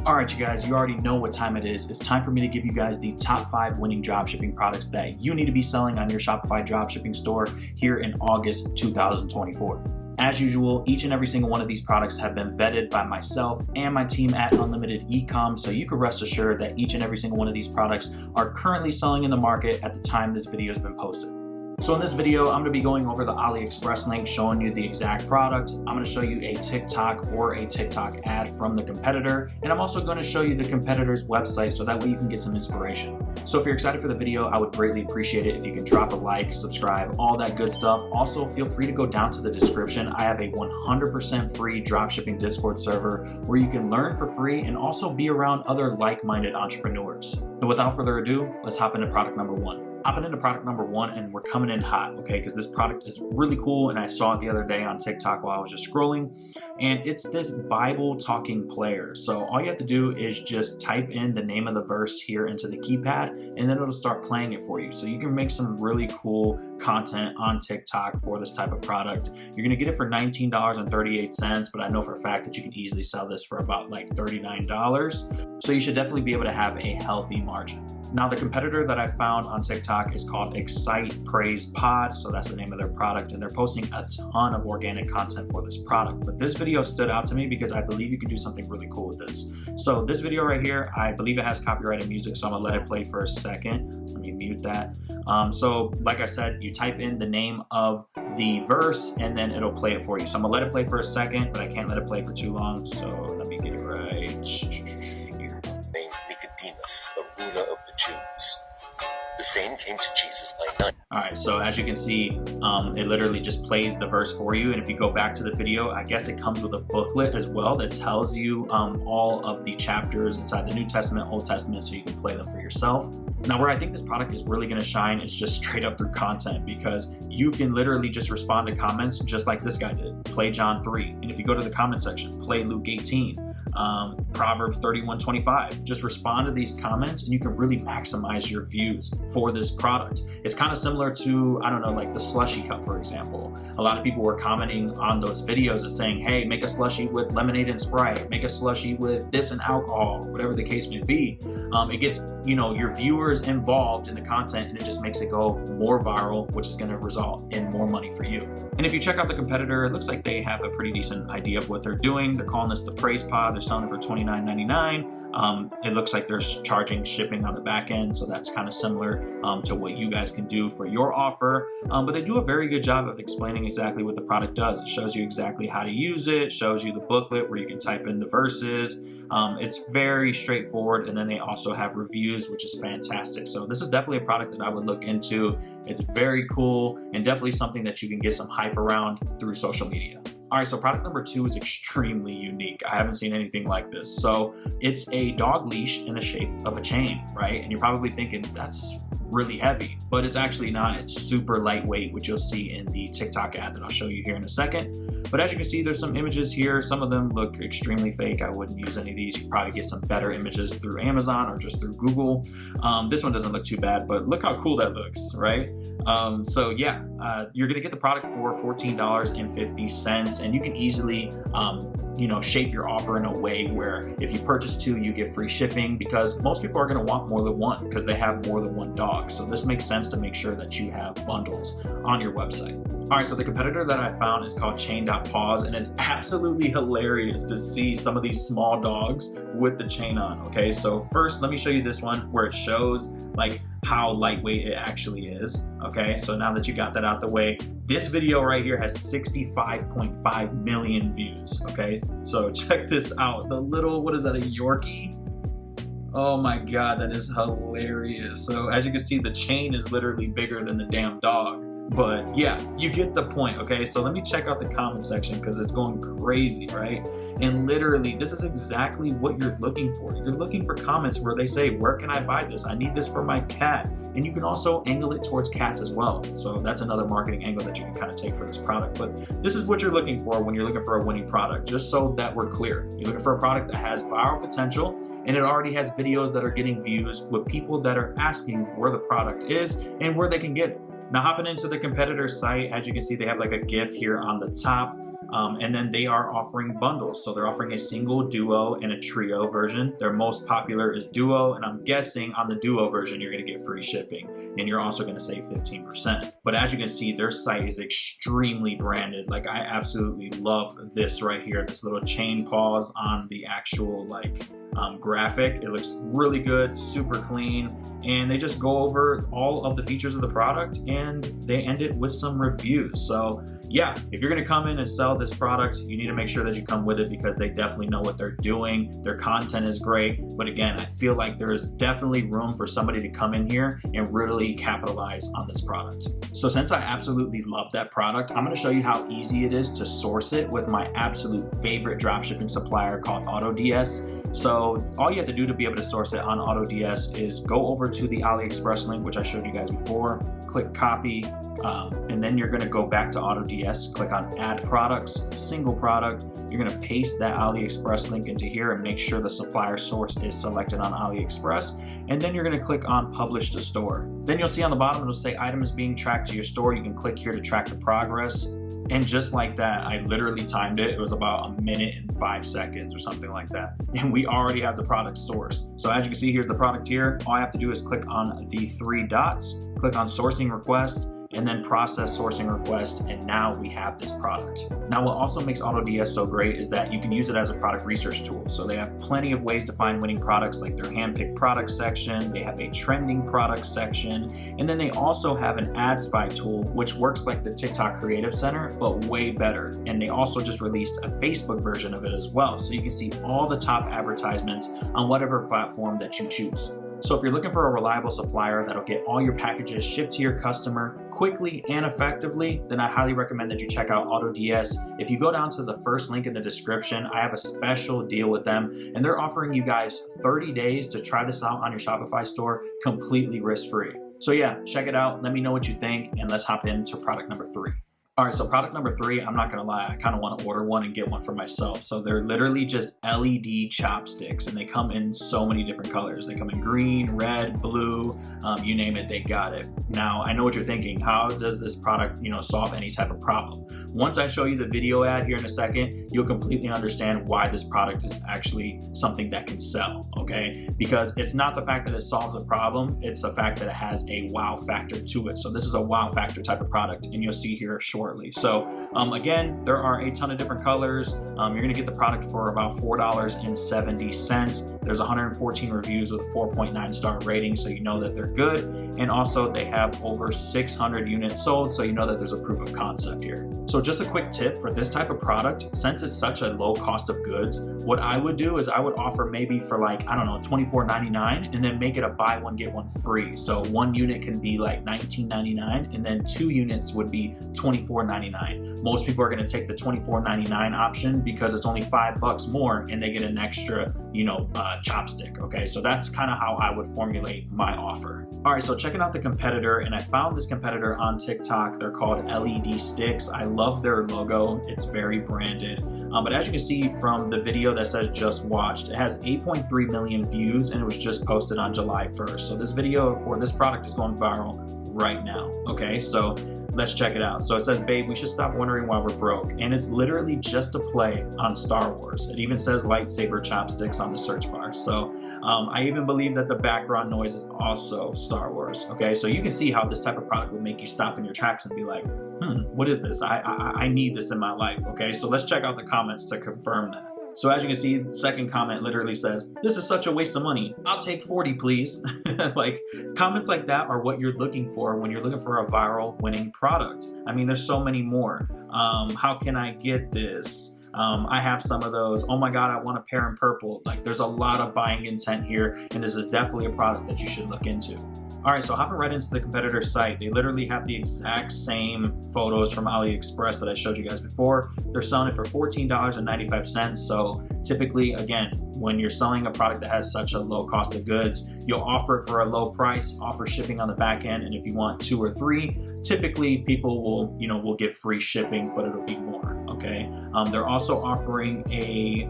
All right, you guys, you already know what time it is. It's time for me to give you guys the top 5 winning dropshipping products that you need to be selling on your Shopify dropshipping store here in August 2024. As usual, each and every single one of these products have been vetted by myself and my team at Unlimited Ecom, so you can rest assured that each and every single one of these products are currently selling in the market at the time this video has been posted. So in this video, I'm going to be going over the AliExpress link, showing you the exact product. I'm going to show you a TikTok or a TikTok ad from the competitor, and I'm also going to show you the competitor's website so that way you can get some inspiration. So if you're excited for the video, I would greatly appreciate it if you can drop a like, subscribe, all that good stuff. Also, feel free to go down to the description. I have a 100% free dropshipping Discord server where you can learn for free and also be around other like-minded entrepreneurs. And without further ado, let's hop into product number 1. Hopping into product number 1, and we're coming in hot, okay? Because this product is really cool, and I saw it the other day on TikTok while I was just scrolling, and it's this Bible talking player. So all you have to do is just type in the name of the verse here into the keypad, and then it'll start playing it for you. So you can make some really cool content on TikTok for this type of product. You're gonna get it for $19.38, but I know for a fact that you can easily sell this for about like $39. So you should definitely be able to have a healthy margin. Now, the competitor that I found on TikTok is called Excite Praise Pod. So that's the name of their product, and they're posting a ton of organic content for this product. But this video stood out to me because I believe you can do something really cool with this. So this video right here, I believe it has copyrighted music, so I'm gonna let it play for a second. Let me mute that. So like I said, you type in the name of the verse and then it'll play it for you. So I'm gonna let it play for a second, but I can't let it play for too long. So let me get it right here. Named Nicodemus, a ruler of the Jews. The same came to Jesus by night. All right, so as you can see, it literally just plays the verse for you. And if you go back to the video, I guess it comes with a booklet as well that tells you all of the chapters inside the New Testament, Old Testament, so you can play them for yourself. Now, where I think this product is really gonna shine is just straight up through content, because you can literally just respond to comments just like this guy did. Play John 3. And if you go to the comment section, play Luke 18. Proverbs 31:25. Just respond to these comments and you can really maximize your views for this product. It's kind of similar to, I don't know, like the slushy cup, for example. A lot of people were commenting on those videos and saying, hey, make a slushy with lemonade and Sprite, make a slushy with this and alcohol, whatever the case may be. It gets, your viewers involved in the content, and it just makes it go more viral, which is going to result in more money for you. And if you check out the competitor, it looks like they have a pretty decent idea of what they're doing. They're calling this the Praise Pod. They're selling it for $29.99. It looks like they're charging shipping on the back end, so that's kind of similar to what you guys can do for your offer. But they do a very good job of explaining exactly what the product does. It shows you exactly how to use it, shows you the booklet where you can type in the verses. It's very straightforward, and then they also have reviews, which is fantastic. So this is definitely a product that I would look into. It's very cool and definitely something that you can get some hype around through social media. All right, so product number 2 is extremely unique. I haven't seen anything like this. So it's a dog leash in the shape of a chain, right? And you're probably thinking that's really heavy, but it's actually not. It's super lightweight, which you'll see in the TikTok ad that I'll show you here in a second. But as you can see, there's some images here. Some of them look extremely fake. I wouldn't use any of these. You can probably get some better images through Amazon or just through Google. This one doesn't look too bad, but look how cool that looks, right? So yeah, you're gonna get the product for $14.50, and you can easily shape your offer in a way where if you purchase 2, you get free shipping, because most people are going to want more than one because they have more than one dog. So this makes sense to make sure that you have bundles on your website. All right, so the competitor that I found is called Chain.Paws, and it's absolutely hilarious to see some of these small dogs with the chain on, okay? So first, let me show you this one where it shows like how lightweight it actually is, okay? So now that you got that out the way, this video right here has 65.5 million views, okay? So check this out. The little, what is that, a Yorkie? Oh my God, that is hilarious. So as you can see, the chain is literally bigger than the damn dog. But yeah, you get the point, okay? So let me check out the comment section because it's going crazy, right? And literally, this is exactly what you're looking for. You're looking for comments where they say, where can I buy this? I need this for my cat. And you can also angle it towards cats as well. So that's another marketing angle that you can kind of take for this product. But this is what you're looking for when you're looking for a winning product, just so that we're clear. You're looking for a product that has viral potential, and it already has videos that are getting views with people that are asking where the product is and where they can get it. Now, hopping into the competitor site, as you can see, they have like a GIF here on the top. And then they are offering bundles. So they're offering a single, duo, and a trio version. Their most popular is duo, and I'm guessing on the duo version, you're gonna get free shipping, and you're also gonna save 15%. But as you can see, their site is extremely branded. Like, I absolutely love this right here, this little chain pause on the actual graphic. It looks really good, super clean, and they just go over all of the features of the product and they end it with some reviews. So yeah, if you're gonna come in and sell this product, you need to make sure that you come with it because they definitely know what they're doing. Their content is great, but again, I feel like there is definitely room for somebody to come in here and really capitalize on this product. So since I absolutely love that product, I'm gonna show you how easy it is to source it with my absolute favorite dropshipping supplier called Autods. So all you have to do to be able to source it on Autods is go over to the AliExpress link, which I showed you guys before, click copy, and then you're gonna go back to Autods, click on add products, single product. You're gonna paste that AliExpress link into here and make sure the supplier source is selected on AliExpress. And then you're gonna click on publish to store. Then you'll see on the bottom, it'll say item is being tracked to your store. You can click here to track the progress. And just like that, I literally timed it. It was about 1 minute and 5 seconds or something like that. And we already have the product sourced. So as you can see, here's the product here. All I have to do is click on the 3 dots, click on sourcing request, and then process sourcing request, and now we have this product. Now, what also makes Autods so great is that you can use it as a product research tool. So they have plenty of ways to find winning products, like their handpicked product section, they have a trending product section, and then they also have an ad spy tool, which works like the TikTok Creative Center, but way better. And they also just released a Facebook version of it as well. So you can see all the top advertisements on whatever platform that you choose. So if you're looking for a reliable supplier that'll get all your packages shipped to your customer quickly and effectively, then I highly recommend that you check out Autods. If you go down to the first link in the description, I have a special deal with them, and they're offering you guys 30 days to try this out on your Shopify store completely risk-free. So yeah, check it out. Let me know what you think, and let's hop into product number 3. All right, so product number 3, I'm not gonna lie, I kind of want to order one and get one for myself. So they're literally just LED chopsticks, and they come in so many different colors. They come in green, red, blue, you name it, they got it. Now, I know what you're thinking. How does this product, solve any type of problem? Once I show you the video ad here in a second, you'll completely understand why this product is actually something that can sell, okay? Because it's not the fact that it solves a problem, it's the fact that it has a wow factor to it. So this is a wow factor type of product, and you'll see here shortly. So again, there are a ton of different colors. You're gonna get the product for about $4.70. There's 114 reviews with a 4.9 star rating, so you know that they're good. And also they have over 600 units sold, so you know that there's a proof of concept here. So just a quick tip for this type of product, since it's such a low cost of goods, what I would do is I would offer maybe for $24.99 and then make it a buy one, get one free. So one unit can be like $19.99 and then 2 units would be $24.99. Most people are gonna take the $24.99 option because it's only $5 more and they get an extra, chopstick, okay? So that's kind of how I would formulate my offer. All right, so checking out the competitor, and I found this competitor on TikTok. They're called LED Sticks. I love their logo. It's very branded. But as you can see from the video that says just watched, it has 8.3 million views and it was just posted on July 1st. So this video or this product is going viral right now, okay? So let's check it out. So it says, babe, we should stop wondering why we're broke. And it's literally just a play on Star Wars. It even says lightsaber chopsticks on the search bar. So I even believe that the background noise is also Star Wars, okay? So you can see how this type of product would make you stop in your tracks and be like, what is this? I need this in my life, okay? So let's check out the comments to confirm that. So as you can see, the second comment literally says, this is such a waste of money. I'll take 40, please. Comments like that are what you're looking for when you're looking for a viral winning product. I mean, there's so many more. How can I get this? I have some of those. Oh my God, I want a pair in purple. There's a lot of buying intent here, and this is definitely a product that you should look into. All right, so hopping right into the competitor's site, they literally have the exact same photos from AliExpress that I showed you guys before. They're selling it for $14.95. So typically, again, when you're selling a product that has such a low cost of goods, you'll offer it for a low price, offer shipping on the back end, and if you want 2 or 3, typically people will get free shipping, but it'll be more. okay? They're also offering a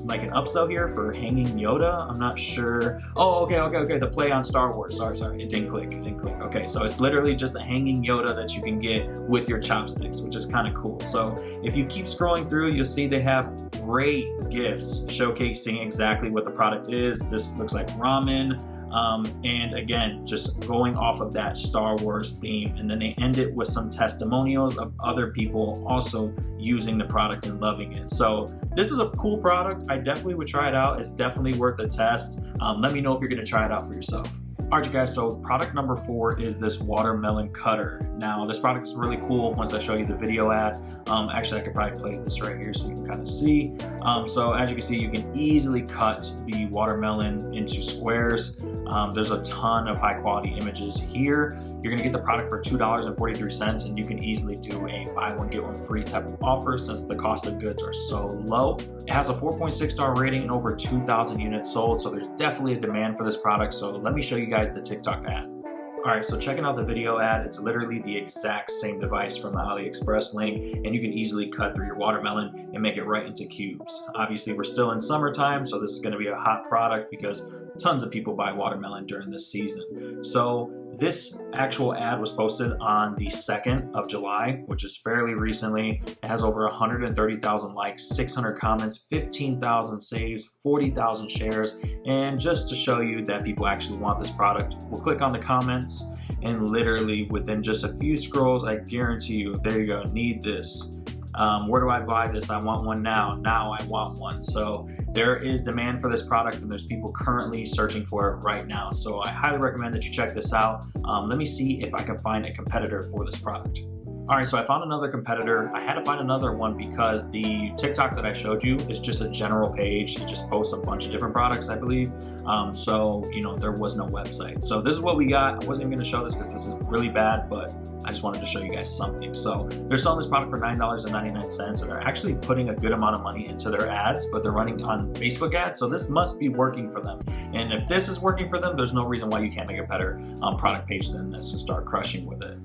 like an upsell here for hanging Yoda. I'm not sure. Oh, okay. The play on Star Wars. Sorry. It didn't click. Okay, so it's literally just a hanging Yoda that you can get with your chopsticks, which is kind of cool. So if you keep scrolling through, you'll see they have great gifts showcasing exactly what the product is. This looks like ramen. And again, just going off of that Star Wars theme. And then they end it with some testimonials of other people also using the product and loving it. So this is a cool product. I definitely would try it out. It's definitely worth a test. Let me know if you're gonna try it out for yourself. All right, you guys, so product number 4 is this watermelon cutter. Now, this product is really cool once I show you the video ad. Actually, I could probably play this right here so you can kind of see. So as you can see, you can easily cut the watermelon into squares. There's a ton of high quality images here. You're gonna get the product for $2.43, and you can easily do a buy one, get one free type of offer since the cost of goods are so low. It has a 4.6 star rating and over 2,000 units sold, so there's definitely a demand for this product. So let me show you guys the TikTok ad. All right, so checking out the video ad, it's literally the exact same device from the AliExpress link, and you can easily cut through your watermelon and make it right into cubes. Obviously, we're still in summertime, so this is gonna be a hot product because tons of people buy watermelon during this season. So this actual ad was posted on the 2nd of July, which is fairly recently. It has over 130,000 likes, 600 comments, 15,000 saves, 40,000 shares. And just to show you that people actually want this product, we'll click on the comments, and literally within just a few scrolls, I guarantee you, there you go, need this. Where do I buy this? I want one now. Now I want one. So there is demand for this product, and there's people currently searching for it right now. So I highly recommend that you check this out. Let me see if I can find a competitor for this product. All right, so I found another competitor. I had to find another one because the TikTok that I showed you is just a general page. It just posts a bunch of different products, I believe. So, there was no website. So this is what we got. I wasn't even gonna show this because this is really bad, but I just wanted to show you guys something. So they're selling this product for $9.99, and they're actually putting a good amount of money into their ads, but they're running on Facebook ads. So this must be working for them. And if this is working for them, there's no reason why you can't make a better product page than this and start crushing with it.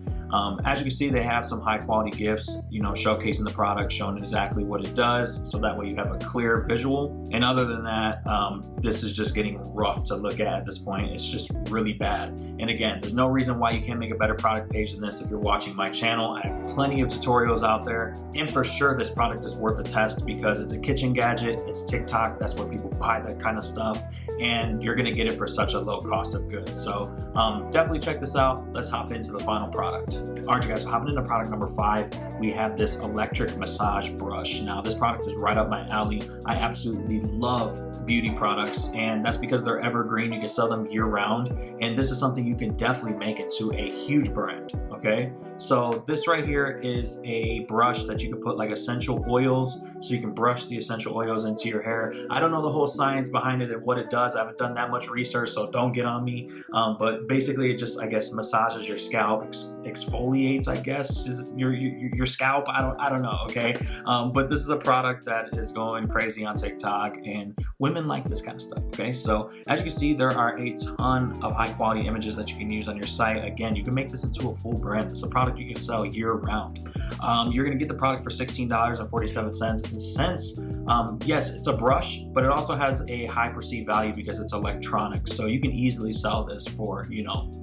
As you can see, they have some high quality GIFs, showcasing the product, showing exactly what it does. So that way you have a clear visual. And other than that, this is just getting rough to look at this point. It's just really bad. And again, there's no reason why you can't make a better product page than this if you're watching my channel. I have plenty of tutorials out there. And for sure, this product is worth a test because it's a kitchen gadget. It's TikTok. That's where people buy that kind of stuff. And you're gonna get it for such a low cost of goods. So definitely check this out. Let's hop into the final product. All right, you guys, hopping into product number 5, we have this electric massage brush. Now, this product is right up my alley. I absolutely love beauty products, and that's because they're evergreen. You can sell them year round, and this is something you can definitely make into a huge brand, okay? So this right here is a brush that you can put like essential oils, so you can brush the essential oils into your hair. I don't know the whole science behind it and what it does. I haven't done that much research, so don't get on me. But basically, it just, I guess, massages your scalp, exfoliates, I guess, is your scalp. I don't know, okay? But this is a product that is going crazy on TikTok, and women like this kind of stuff, okay? So as you can see, there are a ton of high quality images that you can use on your site. Again, you can make this into a full brand. It's a product you can sell year round. You're gonna get the product for $16.47. And since, yes, it's a brush, but it also has a high perceived value because it's electronic. So you can easily sell this for,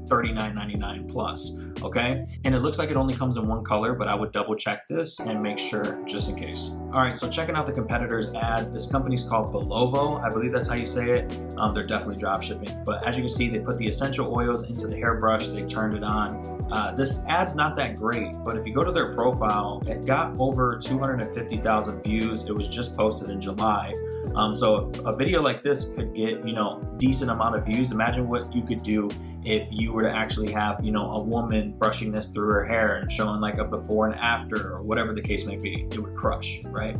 $39.99 plus, okay? And it looks like it only comes in one color, but I would double check this and make sure just in case. All right, so checking out the competitor's ad, this company's called Belovo. I believe that's how you say it. They're definitely drop shipping. But as you can see, they put the essential oils into the hairbrush, they turned it on. This ad's not that great, but if you go to their profile, it got over 250,000 views. It was just posted in July. So if a video like this could get, decent amount of views, imagine what you could do if you were to actually have, a woman brushing this through her hair and showing like a before and after or whatever the case may be. It would crush, right?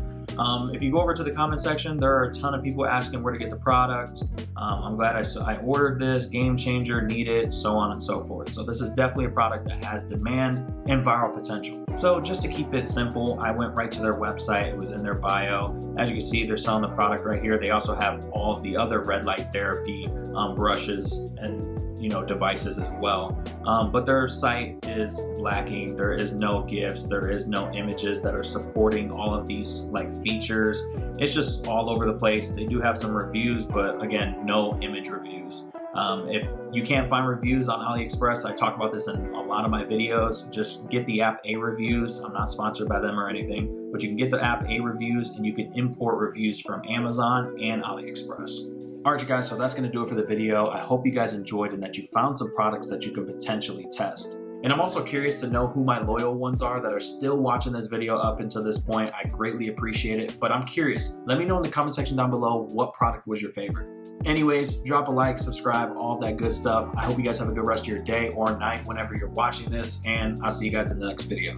If you go over to the comment section, there are a ton of people asking where to get the product. I'm glad I ordered this, game changer, need it, so on and so forth. So this is definitely a product that has demand and viral potential. So just to keep it simple, I went right to their website. It was in their bio. As you can see, they're selling the product right here. They also have all of the other red light therapy brushes and devices as well. But their site is lacking. There is no GIFs, there is no images that are supporting all of these like features. It's just all over the place. They do have some reviews, but again, no image reviews. If you can't find reviews on AliExpress, I talk about this in a lot of my videos, just get the app A reviews. I'm not sponsored by them or anything, but you can get the app A reviews and you can import reviews from Amazon and AliExpress. All right, you guys, so that's going to do it for the video. I hope you guys enjoyed and that you found some products that you can potentially test. And I'm also curious to know who my loyal ones are that are still watching this video up until this point. I greatly appreciate it, but I'm curious. Let me know in the comment section down below what product was your favorite. Anyways, drop a like, subscribe, all that good stuff. I hope you guys have a good rest of your day or night whenever you're watching this, and I'll see you guys in the next video.